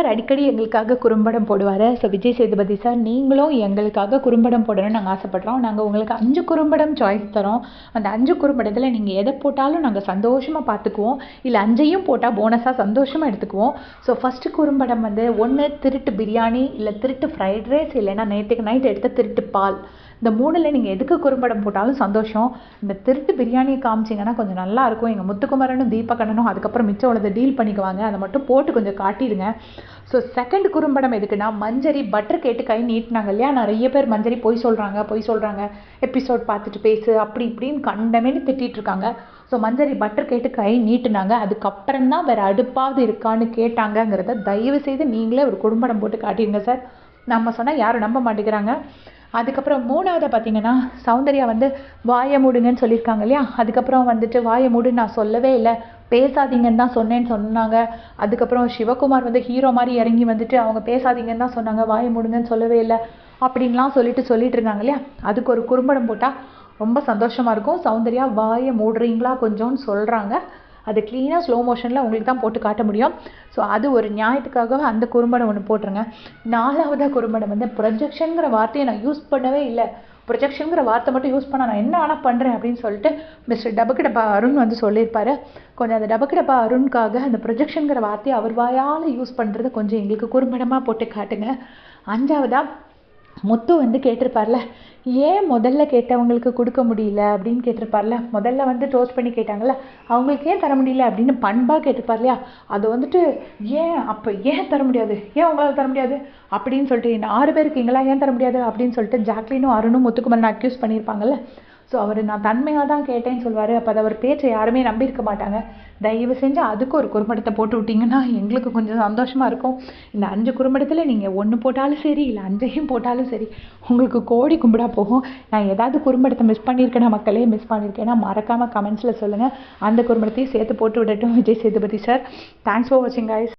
Sir அடிக்கடி எங்களுக்காக குறும்படம் போடுவார். ஸோ விஜய் சேதுபதி சார், நீங்களும் எங்களுக்காக குறும்படம் போடணும்னு நாங்கள் ஆசைப்படுறோம். நாங்கள் உங்களுக்கு 5 குறும்படம் சாய்ஸ் தரோம். அந்த 5 குறும்படத்தில் நீங்கள் எதை போட்டாலும் நாங்கள் சந்தோஷமாக பார்த்துக்குவோம். இல்லை 5ஐயும் போட்டால் போனஸாக சந்தோஷமாக எடுத்துக்குவோம். ஸோ ஃபஸ்ட்டு குறும்படம் வந்து ஒன்று திருட்டு பிரியாணி, இல்லை திருட்டு ஃப்ரைட் ரைஸ், இல்லைன்னா நேற்றுக்கு நைட் எடுத்த திருட்டு பால். இந்த 3ல் நீங்கள் எதுக்கு குறும்படம் போட்டாலும் சந்தோஷம். இந்த திருட்டு பிரியாணியை காமிச்சிங்கன்னா கொஞ்சம் நல்லாயிருக்கும். எங்கள் முத்துக்குமரனும் தீபகண்ணனும் அதுக்கப்புறம் மிச்சம் உள்ளதை டீல் பண்ணிக்குவாங்க. அதை மட்டும் போட்டு கொஞ்சம் காட்டிடுங்க. ஸோ செகண்ட் குறும்படம் எதுக்குன்னா, மஞ்சரி பட்டர் கேட்டு கை நீட்டினாங்க இல்லையா? நிறைய பேர் மஞ்சரி பொய் சொல்கிறாங்க, எபிசோட் பார்த்துட்டு பேசு அப்படி இப்படின்னு கண்டமேனு திட்டிகிட்டு இருக்காங்க. ஸோ மஞ்சரி பட்டர் கேட்டு கை நீட்டினாங்க. அதுக்கப்புறம் தான் வேறு அடுப்பாவது இருக்கான்னு கேட்டாங்கங்கிறத தயவு செய்து நீங்களே ஒரு குறும்படம் போட்டு காட்டிடுங்க சார். நம்ம சொன்னால் யாரும் நம்ப மாட்டேங்கிறாங்க. அதுக்கப்புறம் 3வது பார்த்தீங்கன்னா, சௌந்தர்யா வந்து வாயை மூடுங்கன்னு சொல்லியிருக்காங்க இல்லையா? அதுக்கப்புறம் வந்துட்டு வாயை மூடுன்னு நான் சொல்லவே இல்லை, பேசாதீங்கன்னு தான் சொன்னேன்னு சொன்னாங்க. அதுக்கப்புறம் சிவகுமார் வந்து ஹீரோ மாதிரி இறங்கி வந்துட்டு அவங்க பேசாதீங்கன்னு தான் சொன்னாங்க, வாயை மூடுங்கன்னு சொல்லவே இல்லை அப்படின்லாம் சொல்லிட்டு இருந்தாங்க இல்லையா? அதுக்கு ஒரு குறும்படம் போட்டால் ரொம்ப சந்தோஷமாக இருக்கும். சௌந்தர்யா வாயை மூடுறீங்களா கொஞ்சம்னு சொல்கிறாங்க. அது க்ளீனாக ஸ்லோ மோஷனில் உங்களுக்கு தான் போட்டு காட்ட முடியும். ஸோ அது ஒரு நியாயத்துக்காகவே அந்த குறும்படம் ஒன்று போட்டுருங்க. 4வது குறும்படம் வந்து ப்ரொஜெக்ஷனுங்கிற வார்த்தையை நான் யூஸ் பண்ணவே இல்லை. ப்ரொஜெக்ஷனுங்கிற வார்த்தை மட்டும் யூஸ் பண்ண நான் என்ன வேணால் பண்ணுறேன் அப்படின்னு சொல்லிட்டு மிஸ்டர் டபக்கு டப்பா அருண் வந்து சொல்லியிருப்பாரு. கொஞ்சம் அந்த டபக்கு டப்பா அருணுக்காக அந்த ப்ரொஜெக்ஷனுங்கிற வார்த்தையை அவர் வாயால் யூஸ் பண்ணுறது கொஞ்சம் எங்களுக்கு குறும்படமாக போட்டு காட்டுங்க. 5வதாக முத்து வந்து கேட்டிருப்பார்ல, ஏன் முதல்ல கேட்டவங்களுக்கு கொடுக்க முடியல அப்படின்னு கேட்டிருப்பார்ல. முதல்ல வந்து டோஸ்ட் பண்ணி கேட்டாங்கல்ல, அவங்களுக்கு ஏன் தர முடியல அப்படின்னு பண்பாக கேட்டிருப்பார் இல்லையா? அது வந்துட்டு ஏன் தர முடியாது, ஏன் உங்களால் தர முடியாது அப்படின்னு சொல்லிட்டு 6 பேர் இருக்கீங்களா, ஏன் தர முடியாது அப்படின்னு சொல்லிட்டு ஜாக்லினும் அருணும் முத்துக்குமரன் அக்யூஸ் பண்ணியிருப்பாங்கல்ல. ஸோ அவர் நான் தன்மையாக தான் கேட்டேன்னு சொல்லுவார். அப்போ அதை அவர் பேச்சை யாருமே நம்பியிருக்க மாட்டாங்க. தயவு செஞ்சு அதுக்கு ஒரு குறும்படத்தை போட்டு விட்டிங்கன்னா எங்களுக்கு கொஞ்சம் சந்தோஷமாக இருக்கும். இந்த 5 குறும்படத்தில் நீங்கள் 1 போட்டாலும் சரி, இல்லை 5ஐயும் போட்டாலும் சரி, உங்களுக்கு கோடி கும்பிடா போகும். நான் ஏதாவது குறும்படத்தை மிஸ் பண்ணியிருக்கேன்னா மறக்காமல் கமெண்ட்ஸில் சொல்லுங்கள். அந்த குறும்படத்தையும் சேர்த்து போட்டு விடட்டும் Vijay Sethupathi sir. Thanks for வாட்சிங் கைஸ்.